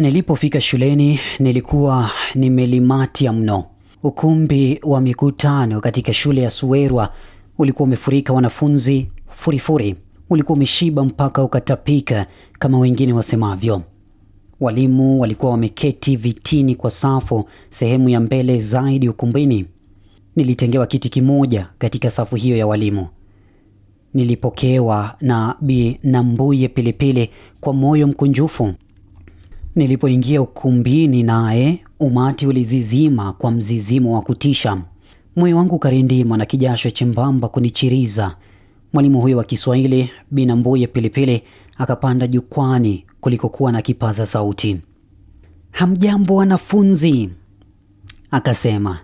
Nilipofika shuleni nilikuwa nimelimatia mno. Ukumbi wa mikutano katika shule ya Suwerwa ulikuwa umefurika wanafunzi furifuri. Ulikuwa umeshiba mpaka ukatapika kama wengine wasemavyo. Walimu walikuwa wameketi vitini kwa safu sehemu ya mbele zaidi ukumbini. Nilitengewa kiti kimoja katika safu hiyo ya walimu. Nilipokewa na Bi Nambuye Pilipili kwa moyo mkunjufu. Nilipoingia ukumbini naye umati ulizizima kwa mzizimo wa kutisha. Moyo wangu karindima na kijasho chembamba kunichiriza. Mwalimu huyo wa Kiswahili Bi Nambuye Pilipili akapanda jukwani kulikokuwa na kipaza sauti. "Hamjambo wanafunzi," akasema.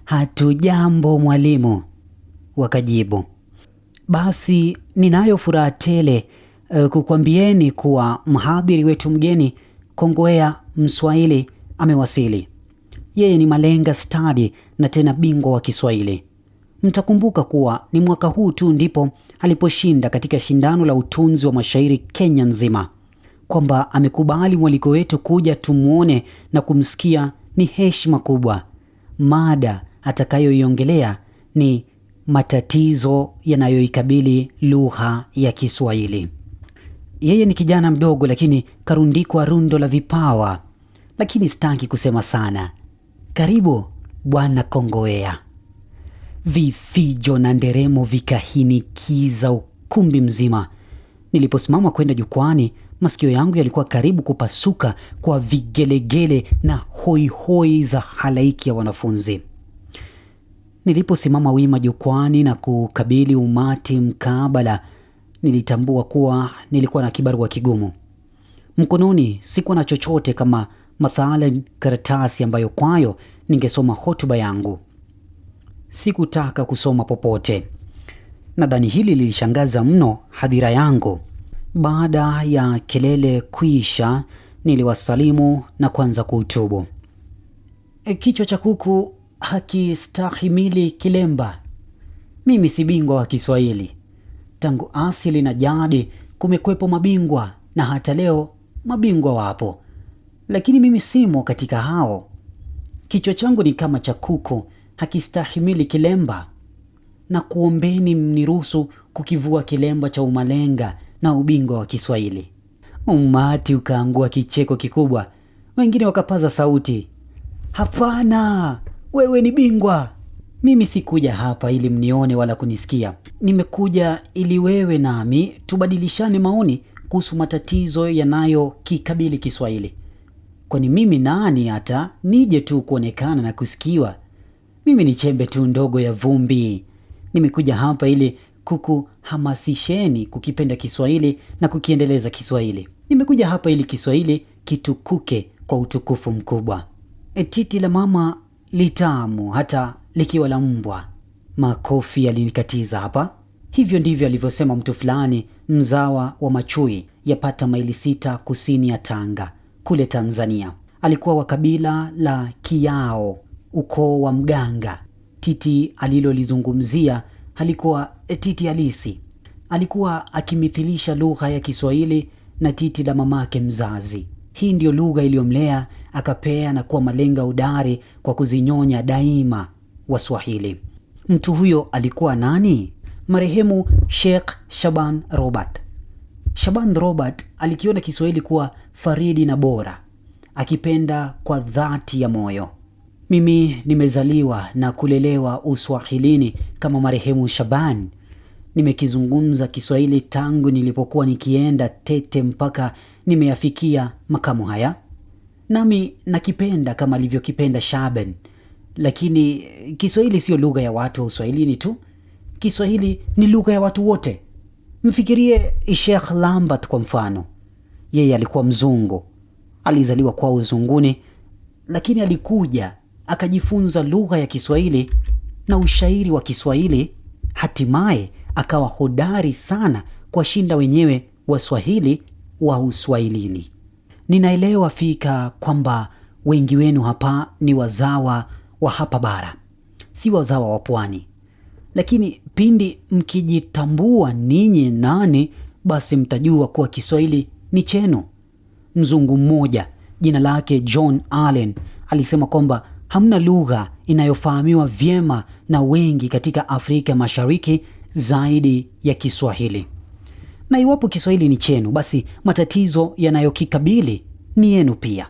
"Hatujambo mwalimu," wakajibu. "Basi ninayo furaha tele kukwambieni kuwa mhadhiri wetu mgeni Kongowea Mswahili amewasili. Yeye ni malenga stadi na tena bingwa wa Kiswahili. Mtakumbuka kuwa ni mwaka huu tu ndipo aliposhinda katika shindano la utunzi wa mashairi Kenya nzima. Kwamba amekubali mwaliko wetu kuja tumuone na kumsikia ni heshima kubwa. Mada atakayoiongelea ni matatizo yanayoikabili lugha ya Kiswahili. Yeye ni kijana mdogo lakini karundikwa rundo la vipawa. Lakini sitaki kusema sana. Karibu Bwana Kongowea." Vifijo na nderemo vikahinikiza ukumbi mzima. Niliposimama kwenda jukwani, masikio yangu yalikuwa karibu kupasuka kwa vigelegele na hoihoi za halaiki ya wanafunzi. Niliposimama wima jukwani na kukabili umati mkabala, nilitambua kuwa nilikuwa na kibarua kigumu. Mkononi sikuwa na chochote kama mathalan karatasi ambayo kwayo ningesoma hotuba yangu. Sikutaka kusoma popote. Nadhani hili lilishangaza mno hadhira yangu. Baada ya kelele kuisha, niliwasalimu na kuanza kuhutubu. "Kichwa cha kuku hakistahimili kilemba. Mimi si bingwa wa Kiswahili. Tangu asili na jadi kumekwepo mabingwa na hata leo mabingwa wapo. Lakini mimi simo katika hao. Kichwa changu ni kama cha kuku hakistahimili kilemba. Na kuombeni mniruhusu kukivua kilemba cha umalenga na ubingwa wa Kiswahili." Umati ukaangua kicheko kikubwa. Wengine wakapaza sauti, "Hapana, wewe ni bingwa." Mimi sikuja hapa ili mnione wala kunisikia. Nimekuja ili wewe nami tubadilishane maoni kuhusu matatizo yanayokikabili Kiswahili. Kwani mimi nani hata nije tu kuonekana na kusikiwa? Mimi ni chembe tu ndogo ya vumbi. Nimekuja hapa ili kukuhamasisheni kukipenda Kiswahili na kukiendeleza Kiswahili. Nimekuja hapa ili Kiswahili kitukuke kwa utukufu mkubwa. Titi la mama litamu hata likiwa la mbwa. Makofi yalinikatiza hapa. Hivyo ndivyo alivyosema mtu fulani mzawa wa Machui, yapata maili 6 kusini ya Tanga, kule Tanzania. Alikuwa wa kabila la Kiao, ukoo wa mganga. Titi alilolizungumzia halikuwa titi halisi. Alikuwa akimithilisha lugha ya Kiswahili na titi la mamake mzazi. Hii ndio lugha iliyomlea akapea na kuwa malenga udari kwa kuzinyonya daima Waswahili. Mtu huyo alikuwa nani? Marehemu Sheikh Shaban Robert. Shaban Robert alikiona Kiswahili kuwa faridi na bora, akipenda kwa dhati ya moyo. Mimi nimezaliwa na kulelewa Uswahilini kama marehemu Shaban. Nimekizungumza Kiswahili tangu nilipokuwa nikienda Tete mpaka nimeyafikia makamu haya. Nami nakipenda kama alivyokipenda Shaban. Lakini Kiswahili sio lugha ya watu wa Uswahilini tu. Kiswahili ni lugha ya watu wote. Mfikirie Sheikh Lambert kwa mfano. Yeye alikuwa mzungu. Alizaliwa kwa uzunguni, lakini alikuja akajifunza lugha ya Kiswahili na ushairi wa Kiswahili, hatimaye akawa hodari sana kwa shinda wenyewe Waswahili wa Uswahilini. Ninaelewa fika kwamba wengi wenu hapa ni wazawa wa hapa bara, si wazawa wa pwani. Lakini pindi mkijitambua ninyi nani, basi mtajua kuwa Kiswahili ni chenu. Mzungu mmoja jina lake John Allen, alisema kwamba hamna lugha inayofahamiwa vyema na wengi katika Afrika Mashariki zaidi ya Kiswahili. Na iwapo Kiswahili ni chenu, basi matatizo yanayokikabili ni yenu pia.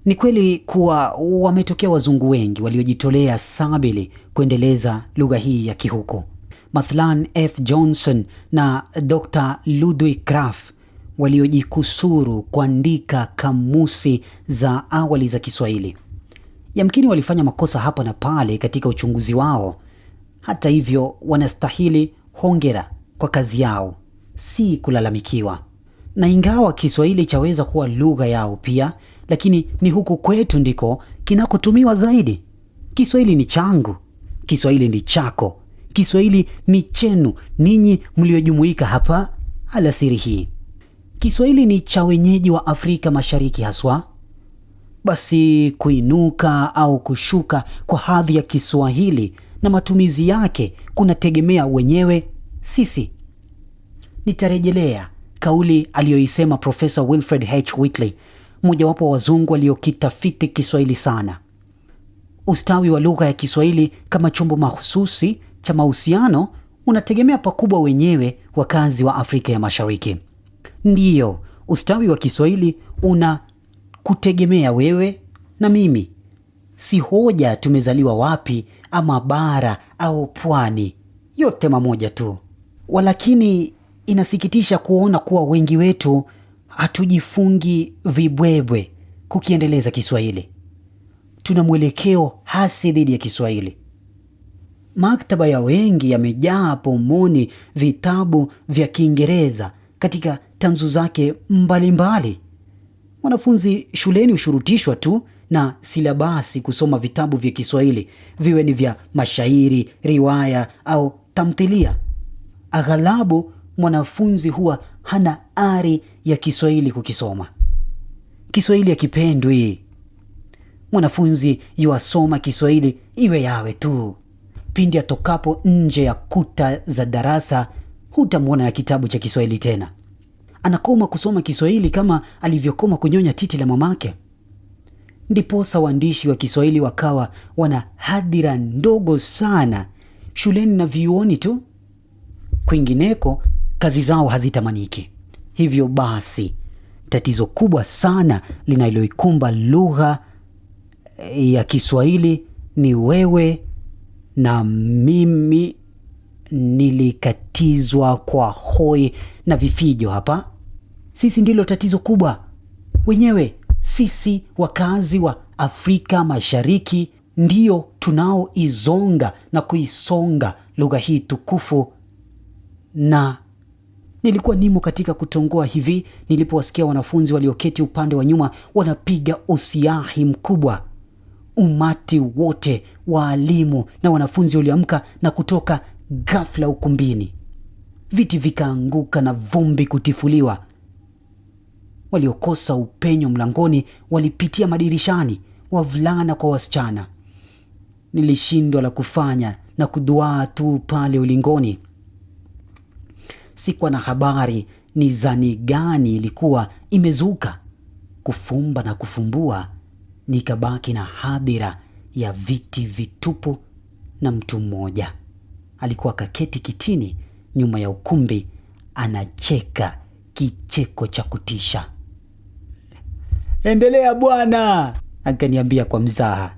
Ni kweli kuwa wametokea wazungu wengi waliojitolea sabili kuendeleza lugha hii ya Kihuku. Mathalan F. Johnson na Dr. Ludwig Krapf waliojikusuru kuandika kamusi za awali za Kiswahili. Yamkini walifanya makosa hapa na pale katika uchunguzi wao. Hata hivyo, wanastahili hongera kwa kazi yao, si kulalamikiwa. Na ingawa Kiswahili chaweza kuwa lugha yao pia, lakini ni huku kwetu ndiko kinakotumiwa zaidi. Kiswahili ni changu, Kiswahili ni chako, Kiswahili ni chenu ninyi mliojumuika hapa alasiri hii. Kiswahili ni cha wenyeji wa Afrika Mashariki haswa. Basi kuinuka au kushuka kwa hadhi ya Kiswahili na matumizi yake kunategemea wenyewe sisi. Nitarejelea kauli aliyoisema Profesa Wilfred H. Whitley, mmojawapo wa wazungu waliokitafiti Kiswahili sana. Ustawi wa lugha ya Kiswahili kama chombo mahususi cha mahusiano unategemea pakubwa wenyewe wakazi wa Afrika ya Mashariki. Ndiyo, ustawi wa Kiswahili una kutegemea wewe na mimi. Si hoja tumezaliwa wapi ama bara au pwani, yote mamoja tu. Walakini inasikitisha kuona kuwa wengi wetu hatujifungi vibwebwe kukiendeleza Kiswahili. Tuna mwelekeo hasi dhidi ya Kiswahili. Maktaba ya wengi yamejaa pomoni vitabu vya Kiingereza katika tanzu zake mbalimbali. Wanafunzi shuleni hushurutishwa tu na silabasi kusoma vitabu vya Kiswahili, viwe ni vya mashairi, riwaya au tamthilia. Aghalabu mwanafunzi huwa hana ari ya Kiswahili kukisoma. Kiswahili hakipendwi. Mwanafunzi yuasoma Kiswahili iwe yawe tu. Pindi atokapo nje ya kuta za darasa, hutamwona na kitabu cha Kiswahili tena. Anakoma kusoma Kiswahili kama alivyokoma kunyonya titi la mamake. Ndiposa waandishi wa Kiswahili wakawa wana hadhira ndogo sana shuleni na vyuoni tu. Kwingineko kazi zao hazitamaniki. Hivyo basi, tatizo kubwa sana linaloikumba lugha ya Kiswahili ni wewe na mimi. Nilikatizwa kwa hoi na vifijo hapa. Sisi ndilo tatizo kubwa. Wenyewe sisi wakazi wa Afrika Mashariki ndio tunaoizonga na kuisonga lugha hii tukufu. Na nilikuwa nimo katika kutongoa hivi nilipowasikia wanafunzi walioketi upande wa nyuma wanapiga usiahi mkubwa. Umati wote, waalimu na wanafunzi waliamka na kutoka ghafla ukumbini. Viti vikaanguka na vumbi kutifuliwa. Waliokosa upenyo mlangoni walipitia madirishani, wavulana kwa wasichana. Nilishindwa la kufanya na kuduaa tu pale ulingoni. Sikuwa na habari ni zani gani ilikuwa imezuka. Kufumba na kufumbua, nikabaki na hadhira ya viti vitupu na mtu mmoja. Alikuwa kaketi kitini nyuma ya ukumbi, anacheka kicheko cha kutisha. "Endelea bwana," akaniambia kwa mzaha.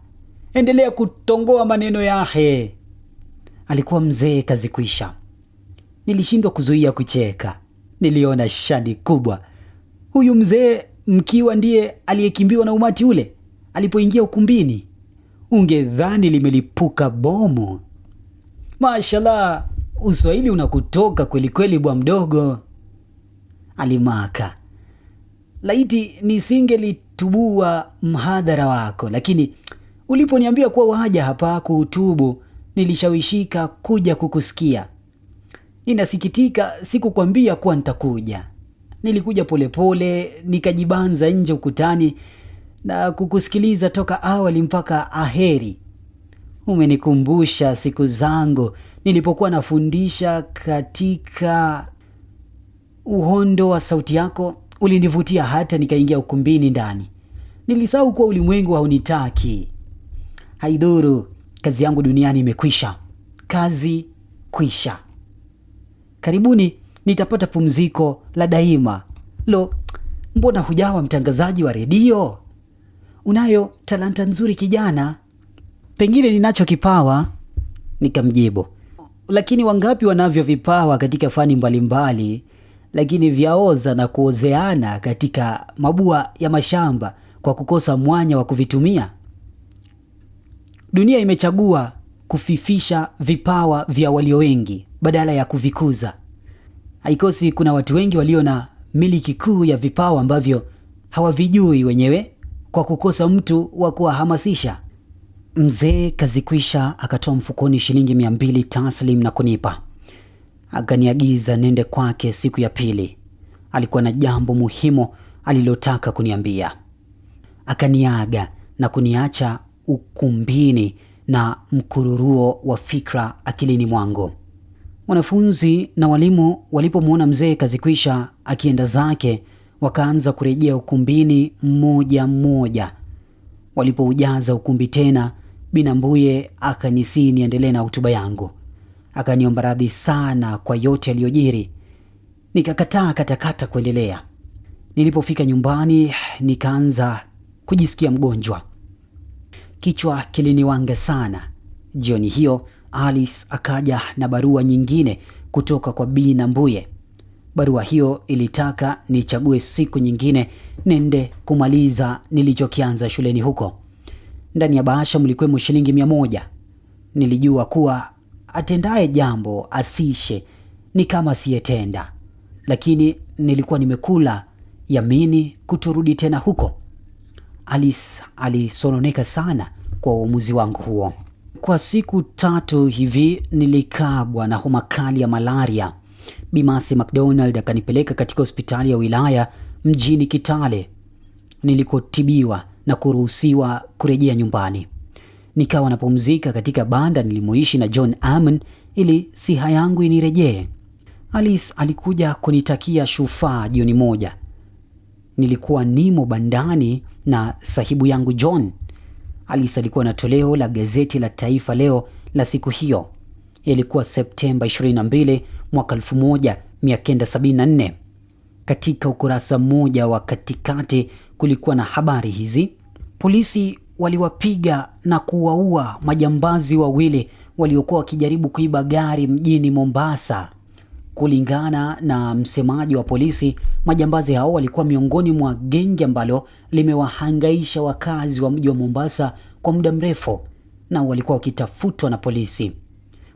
"Endelea kutongoa maneno yake." Alikuwa mzee kazi kuisha. Nilishindwa kuzuia kucheka. Niliona shadi kubwa. Huyu mzee mkiwa ndiye aliyekimbiwa na umati ule alipoingia ukumbini. Ungedhani limelipuka bomu. "Mashallah, Uswahili unakutoka kweli kweli bwa mdogo," alimaka. "Laiti nisingelitubua mhadhara wako, lakini uliponiambia kuwa waja hapa kuhutubu, nilishawishika kuja kukusikia. Ninasikitika sikukwambia kuwa nitakuja. Nilikuja polepole, nikajibanza nje ukutani na kukusikiliza toka awali mpaka aheri. Umenikumbusha siku zangu nilipokuwa nafundisha katika uhondo wa sauti yako. Ulinivutia hata nikaingia ukumbini ndani. Nilisahau kuwa ulimwengu haunitaki. Haidhuru, kazi yangu duniani imekwisha. Kazi kwisha. Karibuni nitapata pumziko la daima. Lo, mbona hujawa mtangazaji wa redio? Unayo talanta nzuri kijana. Pengine ninacho kipawa, nikamjibu. Lakini wangapi wanavyo vipawa katika fani mbalimbali, lakini vyaoza na kuozeana katika mabua ya mashamba kwa kukosa mwanya wa kuvitumia. Dunia imechagua kufifisha vipawa vya walio wengi badala ya kuvikuza. Haikosi kuna watu wengi walio na miliki kuu ya vipawa ambavyo hawavijui wenyewe kwa kukosa mtu wa kuwahamasisha. Mzee Kazikwisha akatoa mfukoni shilingi 200 taslim na kunipa. Akaniagiza nende kwake siku ya pili. Alikuwa na jambo muhimu alilotaka kuniambia. Akaniaga na kuniacha ukumbini na mkururuo wa fikra akilini mwangu. Wanafunzi na walimu walipomwona mzee Kazikwisha akienda zake, wakaanza kurejea ukumbini mmoja mmoja. Walipoujaza ukumbi tena, Binambuye akanisii niendelee na hotuba yangu. Akaniomba radhi sana kwa yote yaliyojiri. Nikakataa katakata kuendelea. Nilipofika nyumbani nikaanza kujisikia mgonjwa. Kichwa kiliniwanga sana. Jioni hiyo Alice akaja na barua nyingine kutoka kwa Binambuye. Barua hiyo ilitaka nichague siku nyingine nende kumaliza nilichokianza shuleni huko. Ndani ya bahasha mlikuwemo shilingi 100. Nilijua kuwa atendaye jambo asishe ni kama siyetenda, lakini nilikuwa nimekula yamini kuturudi tena huko. Alice alisononeka sana kwa uamuzi wangu huo. Kwa siku 3 hivi nilikabwa na homa kali ya malaria. Bimasi McDonald akanipeleka katika hospitali ya wilaya mjini Kitale nilikotibiwa na kuruhusiwa kurejea nyumbani. Nikawa napumzika katika banda nilimoishi na John Ammon ili siha yangu inirejee. Alice alikuja kunitakia shufaa jioni moja. Nilikuwa nimo bandani na sahibu yangu John. Alice alikuwa na toleo la gazeti la Taifa Leo la siku hiyo. Ilikuwa Septemba 22 mwaka 1974. Katika ukurasa mmoja wa katikati kulikuwa na habari hizi: polisi waliwapiga na kuwaua majambazi 2 waliokuwa wakijaribu kuiba gari mjini Mombasa. Kulingana na msemaji wa polisi, majambazi hao walikuwa miongoni mwa genge ambalo limewahangaisha wakazi wa mji wa Mombasa kwa muda mrefu na walikuwa wakitafutwa na polisi.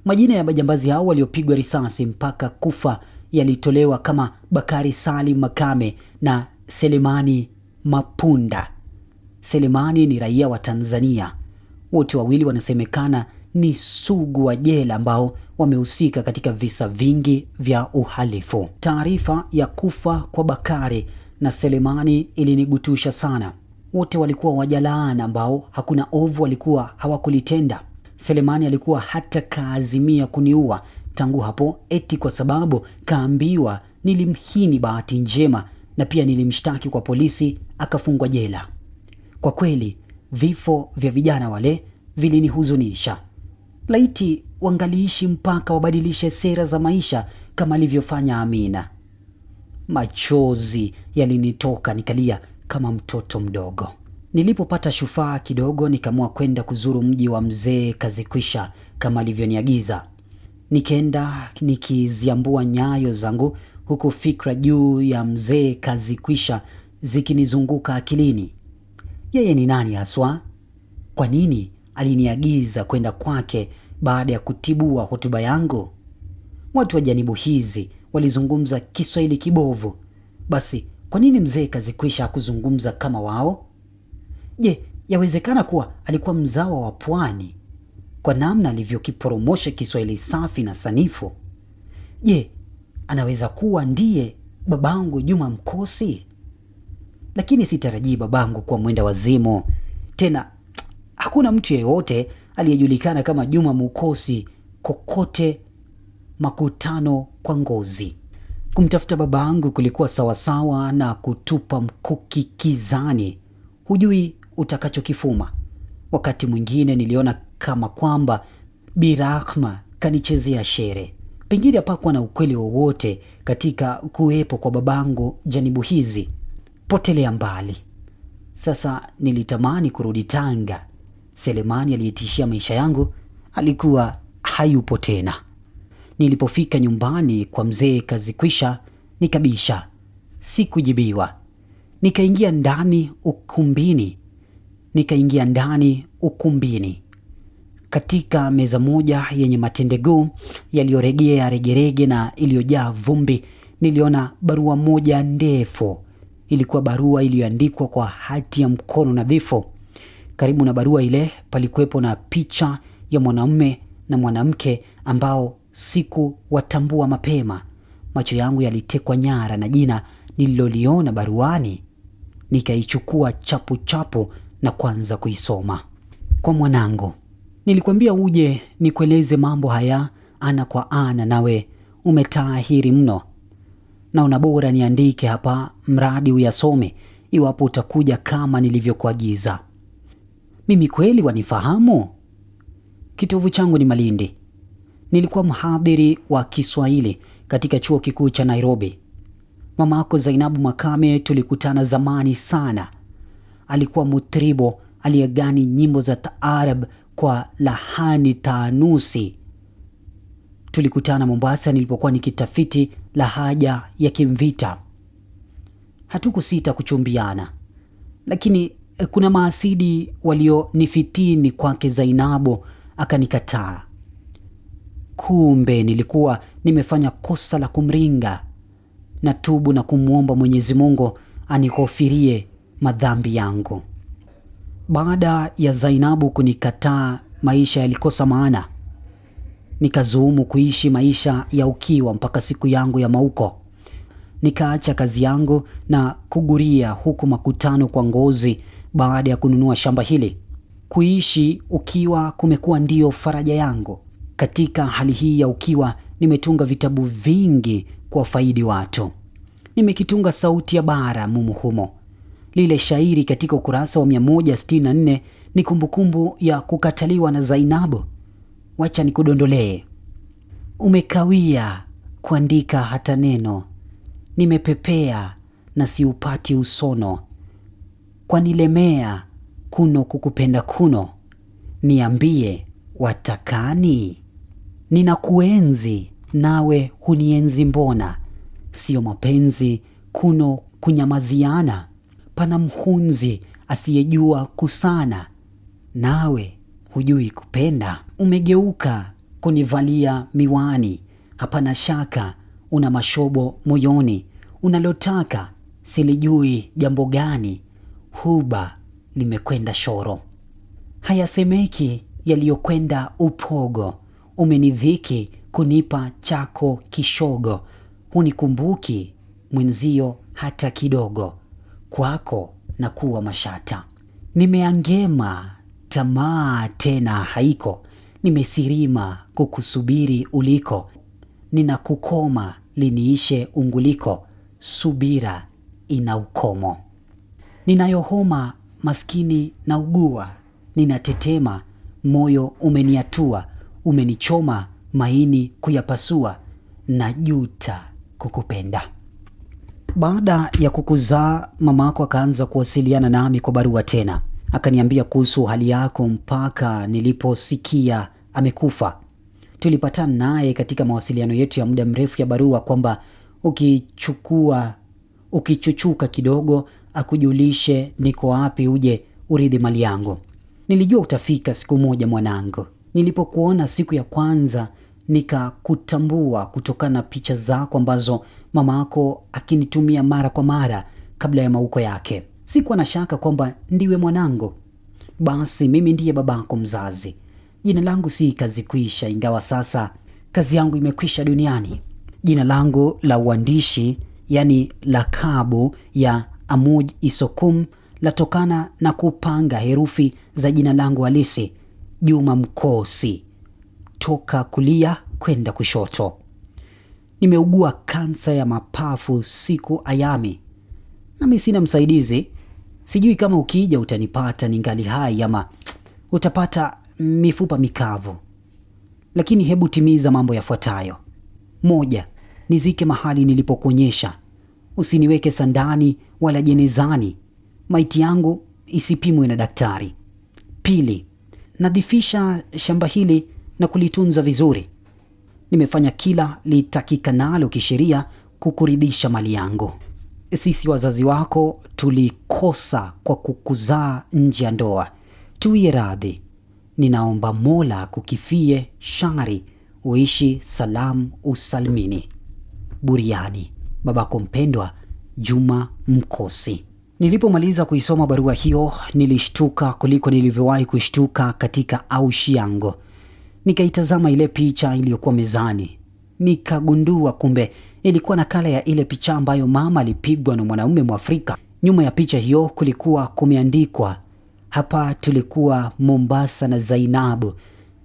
Majina ya majambazi hao waliopigwa risasi mpaka kufa yalitolewa kama Bakari Salim Makame na Selemani Mapunda. Selemani ni raia wa Tanzania. Wote wawili wanasemekana ni sugu wa jela ambao wamehusika katika visa vingi vya uhalifu. Taarifa ya kufa kwa Bakari na Selemani ilinigutusha sana. Wote walikuwa wajalaana ambao hakuna ovu walikuwa hawakulitenda. Selemani alikuwa hata kaazimia kuniua tangu hapo, eti kwa sababu kaambiwa nilimhini Bahati Njema na pia nilimshtaki kwa polisi akafungwa jela. Kwa kweli vifo vya vijana wale vilinihuzunisha. Laiti wangaliishi mpaka wabadilishe sera za maisha kama alivyofanya Amina. Machozi yalinitoka, nikalia kama mtoto mdogo. Nilipopata shufaa kidogo nikaamua kwenda kuzuru mji wa mzee Kazikwisha kama alivyoniagiza. Nikaenda nikiziambua nyayo zangu huku fikra juu ya mzee Kazikwisha zikinizunguka akilini. Yeye ni nani haswa? Kwa nini aliniagiza kwenda kwake baada ya kutibua hotuba yangu? Watu wa janibu hizi walizungumza Kiswahili kibovu. Basi kwa nini mzee Kazikwisha hakuzungumza kama wao? Je, yawezekana kuwa alikuwa mzawa wa pwani kwa namna alivyokiporomosha Kiswahili safi na sanifu? Je, anaweza kuwa ndiye babangu Juma Mkosi? Lakini sitarajii babangu kuwa mwenda wazimu. Tena hakuna mtu yeyote aliyejulikana kama Juma Mkosi kokote Makutano kwa Ngozi. Kumtafuta babangu kulikuwa sawasawa na kutupa mkuki kizani. hujui utakachokifuma. Wakati mwingine niliona kama kwamba Bi Rahma kanichezea shere. Pengine hapakuwa na ukweli wowote katika kuwepo kwa babangu janibu hizi. Potelea mbali. Sasa nilitamani kurudi Tanga. Selemani aliyetishia maisha yangu alikuwa hayupo tena. Nilipofika nyumbani kwa mzee Kazikwisha, nikabisha. Sikujibiwa. Nikaingia ndani ukumbini. Katika meza moja yenye matendeguu yaliyoregea regerege na iliyojaa vumbi, niliona barua moja ndefu. Ilikuwa barua iliyoandikwa kwa hati ya mkono nadhifu. Karibu na barua ile palikuwepo na picha ya mwanamume na mwanamke ambao sikuwatambua mapema. Macho yangu yalitekwa nyara na jina nililoliona baruani. Nikaichukua chapu chapu na kuanza kuisoma. Kwa mwanangu, nilikwambia uje nikueleze mambo haya ana kwa ana, nawe umetahiri mno. Naona bora niandike hapa mradi uyasome iwapo utakuja kama nilivyokuagiza. Mimi kweli wanifahamu? Kitovu changu ni Malindi. Nilikuwa mhadhiri wa Kiswahili katika chuo kikuu cha Nairobi. Mamako Zainabu Makame tulikutana zamani sana. Alikuwa mutribo aliyegani nyimbo za taarab kwa lahani taanusi. Tulikutana Mombasa nilipokuwa nikitafiti lahaja ya Kimvita. Hatukusita kuchumbiana, lakini kuna maasidi walionifitini kwake Zainabu akanikataa. Kumbe nilikuwa nimefanya kosa la kumringa. Natubu na kumwomba Mwenyezi Mungu anighofirie madhambi yangu. Baada ya Zainabu kunikataa, maisha yalikosa maana. Nikazuumu kuishi maisha ya ukiwa mpaka siku yangu ya mauko. Nikaacha kazi yangu na kuguria huku Makutano kwa Ngozi baada ya kununua shamba hili. Kuishi ukiwa kumekuwa ndio faraja yangu. Katika hali hii ya ukiwa nimetunga vitabu vingi kwa faidi watu. Nimekitunga Sauti ya Bara mumu humo. Lile shairi katika ukurasa wa 164 ni kumbukumbu ya kukataliwa na Zainabu. Wacha nikudondolee. Umekawia kuandika hata neno, nimepepea na siupati usono. Kwa nilemea kuno kukupenda kuno, niambie watakani. Ninakuenzi nawe hunienzi mbona, sio mapenzi kuno kunyamaziana. Pana mhunzi asiyejua kusana, nawe hujui kupenda. Umegeuka kunivalia miwani, hapana shaka una mashobo moyoni. Unalotaka silijui jambo gani, huba limekwenda shoro. Hayasemeki yaliyokwenda upogo, umenidhiki kunipa chako kishogo. Hunikumbuki mwenzio hata kidogo, kwako na kuwa mashata. Nimeangema tamaa tena haiko, nimesirima kukusubiri uliko. Ninakukoma liniishe unguliko, subira ina ukomo. Ninayohoma maskini na ugua, ninatetema moyo umeniatua. Umenichoma maini kuyapasua, najuta kukupenda. Baada ya kukuzaa, mamako akaanza kuwasiliana nami kwa barua tena. Akaniambia kuhusu hali yako mpaka niliposikia amekufa. Tulipatana naye katika mawasiliano yetu ya muda mrefu ya barua kwamba ukichuchuka kidogo akujulishe niko wapi uje urithi mali yangu. Nilijua utafika siku moja mwanangu. Nilipokuona siku ya kwanza nikakutambua kutokana na picha zako ambazo mamako akinitumia mara kwa mara kabla ya mauko yake. Sikuwa na shaka kwamba ndiwe mwanangu. Basi mimi ndiye babako mzazi. Jina langu si Kazikwisha, ingawa sasa kazi yangu imekwisha duniani. Jina langu la uandishi, yani lakabu ya Amuj Isokum, latokana na kupanga herufi za jina langu halisi, Juma Mkosi, toka kulia kwenda kushoto. Nimeugua kansa ya mapafu siku ayami. Nami sina msaidizi. Sijui kama ukija utanipata ningali hai ama utapata mifupa mikavu. Lakini hebu timiza mambo yafuatayo. 1. Nizike mahali nilipokuonyesha. Usiniweke sandani wala jenezani. Maiti yangu isipimwe na daktari. 2. Nadhifisha shamba hili na kulitunza vizuri. Nimefanya kila litakikanalo kisheria kukuridhisha mali yangu. Sisi wazazi wako tulikosa kwa kukuzaa nje ya ndoa. Tuwie radhi. Ninaomba Mola kukifie shari, uishi salamu usalmini. Buriani, babako mpendwa, Juma Mkosi. Nilipomaliza kuisoma barua hiyo, nilishtuka kuliko nilivyowahi kushtuka katika aushi yangu. Nikaitazama ile picha iliyokuwa mezani. Nikagundua kumbe ilikuwa nakala ya ile picha ambayo mama alipigwa na mwanaume Mwafrika. Nyuma ya picha hiyo kulikuwa kumeandikwa, hapa tulikuwa Mombasa na Zainabu,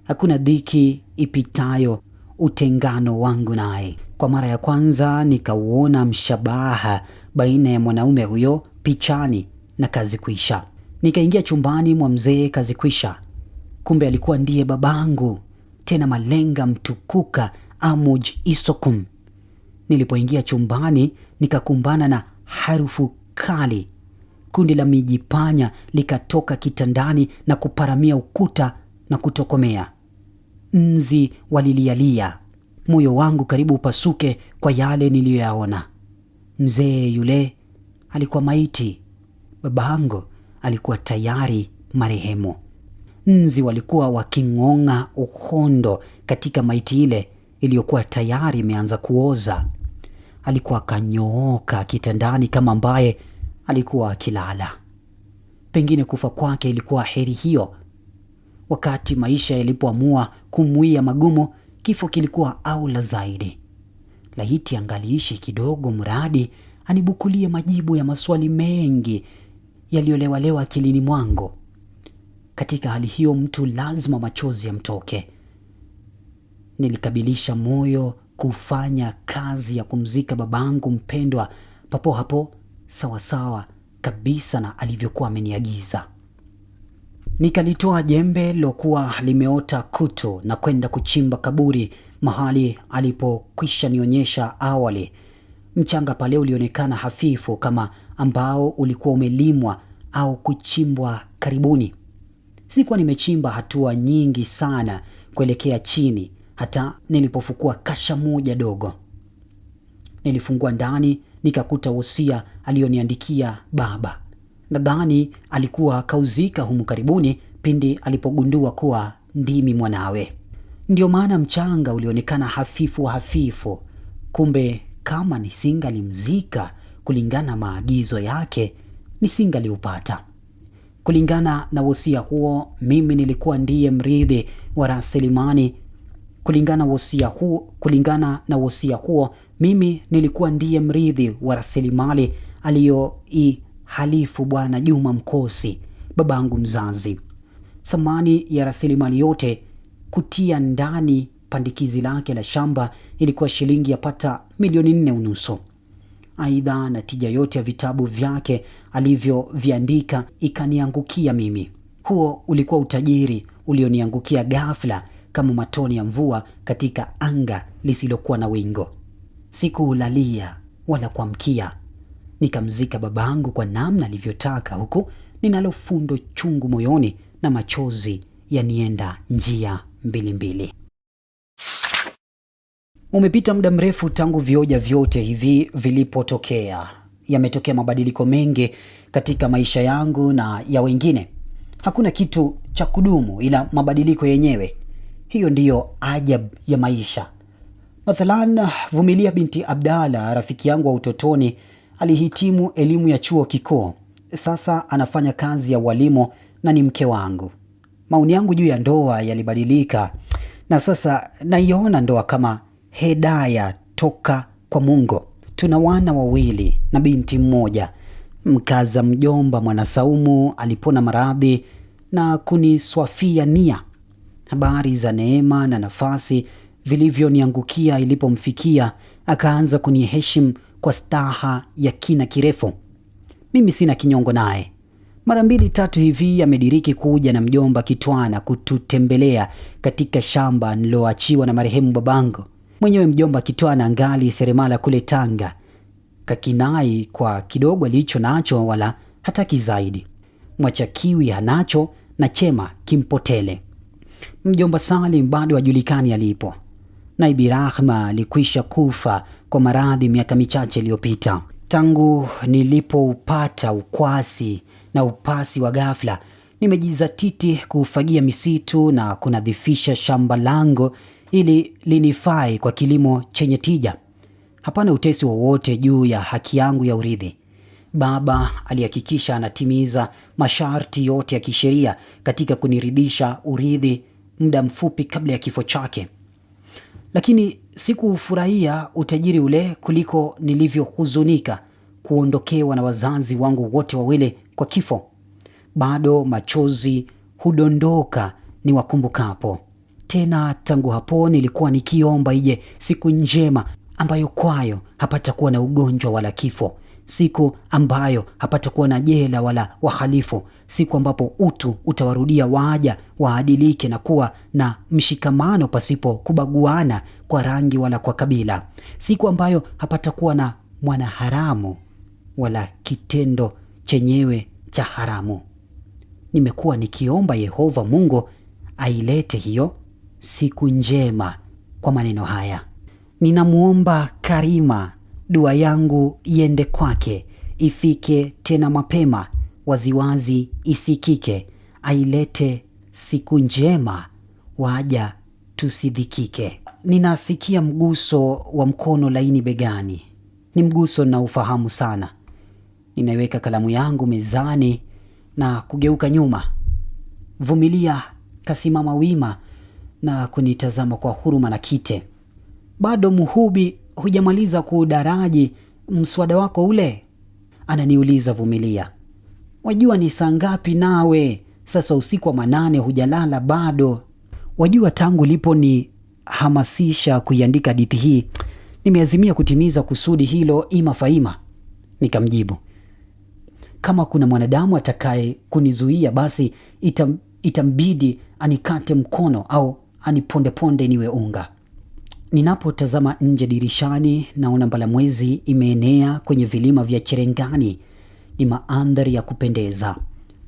hakuna dhiki ipitayo utengano wangu naye. Kwa mara ya kwanza nikauona mshabaha baina ya mwanaume huyo pichani na Kazikwisha. Nikaingia chumbani mwa mzee Kazikwisha. Kumbe alikuwa ndiye babangu, tena malenga mtukuka Amuj Isokum. Nilipoingia chumbani nikakumbana na harufu kali. Kundi la mijipanya likatoka kitandani na kuparamia ukuta na kutokomea. Nzi walilialia. Moyo wangu karibu upasuke kwa yale niliyoyaona. Mzee yule alikuwa maiti. Babangu alikuwa tayari marehemu. Nzi walikuwa waking'ong'a uhondo katika maiti ile iliyokuwa tayari imeanza kuoza. Alikuwa kanyooka kitandani kama ambaye alikuwa akilala. Pengine kufa kwake ilikuwa heri hiyo. Wakati maisha yalipoamua kumwia magumu, kifo kilikuwa aula zaidi. Laiti angaliishi kidogo mradi anibukulie majibu ya maswali mengi yaliyolewalewa akilini mwangu. Katika hali hiyo mtu lazima machozi yamtoke. Nilikabilisha moyo kufanya kazi ya kumzika babangu mpendwa papo hapo, sawasawa kabisa na alivyokuwa ameniagiza. Nikalitoa jembe lilokuwa limeota kutu na kwenda kuchimba kaburi mahali alipokwisha nionyesha awali. Mchanga pale ulionekana hafifu kama ambao ulikuwa umelimwa au kuchimbwa karibuni. Sikuwa nimechimba hatua nyingi sana kuelekea chini hata nilipofukua kasha moja dogo. Nilifungua ndani nikakuta wosia alioniandikia baba. Nadhani alikuwa kauzika humu karibuni pindi alipogundua kuwa ndimi mwanawe. Ndio maana mchanga ulionekana hafifu hafifu. Kumbe kama nisingalimzika kulingana maagizo yake, nisingaliupata. Kulingana na wosia huo, mimi nilikuwa ndiye mrithi wa rasilimali. Kulingana na wosia huo, mimi nilikuwa ndiye mrithi wa rasilimali aliyoihalifu Bwana Juma Mkosi, babangu mzazi. Thamani ya rasilimali yote kutia ndani pandikizi lake la shamba ilikuwa shilingi yapata milioni 4.5. Aidha, natija yote ya vitabu vyake alivyoviandika ikaniangukia mimi. Huo ulikuwa utajiri ulioniangukia ghafla kama matone ya mvua katika anga lisilokuwa na wingo. Sikuulalia wala kuamkia. Nikamzika babangu kwa namna alivyotaka, huku ninalofundo chungu moyoni na machozi yanienda njia mbili. Umepita muda mrefu tangu vioja vyote hivi vilipotokea. Yametokea mabadiliko mengi katika maisha yangu na ya wengine. Hakuna kitu cha kudumu ila mabadiliko yenyewe. Hiyo ndiyo ajabu ya maisha. Mathalan, Vumilia binti Abdalla, rafiki yangu wa utotoni, alihitimu elimu ya chuo kikuu. Sasa anafanya kazi ya walimu na ni mke wangu. Maoni yangu juu ya ndoa yalibadilika na sasa naiona ndoa kama hedaya toka kwa Mungu. Tuna wana 2 na binti 1. Mkaza mjomba Mwanasaumu alipona maradhi na kuniswafia nia. Habari za neema na nafasi vilivyoniangukia ilipomfikia, akaanza kuniheshimu kwa staha ya kina kirefu. Mimi sina kinyongo naye. Mara 2-3 hivi amediriki kuja na mjomba Kitwana kututembelea katika shamba niloachiwa na marehemu babangu. Mwenyewe mjomba Kitwana angali seremala kule Tanga. Kakinai kwa kidogo alicho nacho, wala hataki zaidi. Mwachakiwi hanacho na chema kimpotele. Mjomba Salim bado hajulikani alipo. Naibi Rahma alikwisha kufa kwa maradhi miaka michache iliyopita. Tangu nilipoupata ukwasi na upasi wa ghafla, nimejizatiti kufagia misitu na kunadhifisha shamba langu ili linifai kwa kilimo chenye tija. Hapana utesi wowote juu ya haki yangu ya urithi. Baba alihakikisha anatimiza masharti yote ya kisheria katika kuniridhisha urithi muda mfupi kabla ya kifo chake. Lakini sikufurahia utajiri ule kuliko nilivyohuzunika kuondokewa na wazazi wangu wote wawili kwa kifo. Bado machozi hudondoka niwakumbukapo. Tena tangu hapo nilikuwa nikiomba ije siku njema ambayo kwayo hapatakuwa na ugonjwa wala kifo. Siku ambayo hapatakuwa na jela wala wahalifu. Siku ambapo utu utawarudia waja waadilike na kuwa na mshikamano pasipo kubaguana kwa rangi wala kwa kabila. Siku ambayo hapatakuwa na mwanaharamu wala kitendo chenyewe cha haramu. Nimekuwa nikiomba Yehova Mungu ailete hiyo siku njema kwa maneno haya. Ninamuomba Karima, dua yangu iende kwake, ifike tena mapema, waziwazi isikike, ailete siku njema, waja tusidhikike. Ninasikia mguso wa mkono laini begani. Ni mguso na ufahamu sana. Ninaweka kalamu yangu mezani na kugeuka nyuma. Vumilia kasimama wima na kunitazama kwa huruma na kite. Bado Muhubi hujamaliza kuudaraji mswada wako ule? Ananiuliza Vumilia. Wajua ni saa ngapi nawe? Sasa usiku wa 8 hujalala bado. Wajua tangu lipo ni hamasisha kuiandika hadithi hii, nimeazimia kutimiza kusudi hilo ima faima. Nikamjibu, kama kuna mwanadamu atakaye kunizuia basi itambidi anikate mkono au aniponde niwe unga. Ninapotazama nje dirishani naona mbalamwezi imeenea kwenye vilima vya Cherengani. Ni maandhari ya kupendeza.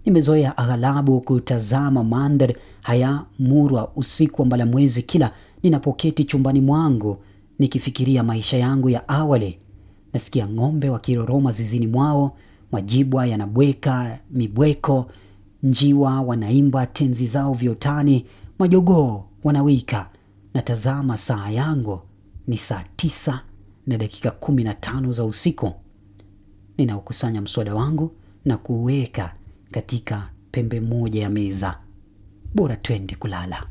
Nimezoea aghalabu kutazama mandhari haya murwa usiku wa mbalamwezi kila ninapoketi chumbani mwangu nikifikiria maisha yangu ya awali. Nasikia ng'ombe wakiroroma zizini mwao, majibwa yanabweka mibweko, njiwa wanaimba tenzi zao viotani, majogoo wanawika. Natazama saa yangu ni saa 9:15 za usiku. Ninaukusanya mswada wangu na kuweka katika pembe moja ya meza. Bora twende kulala.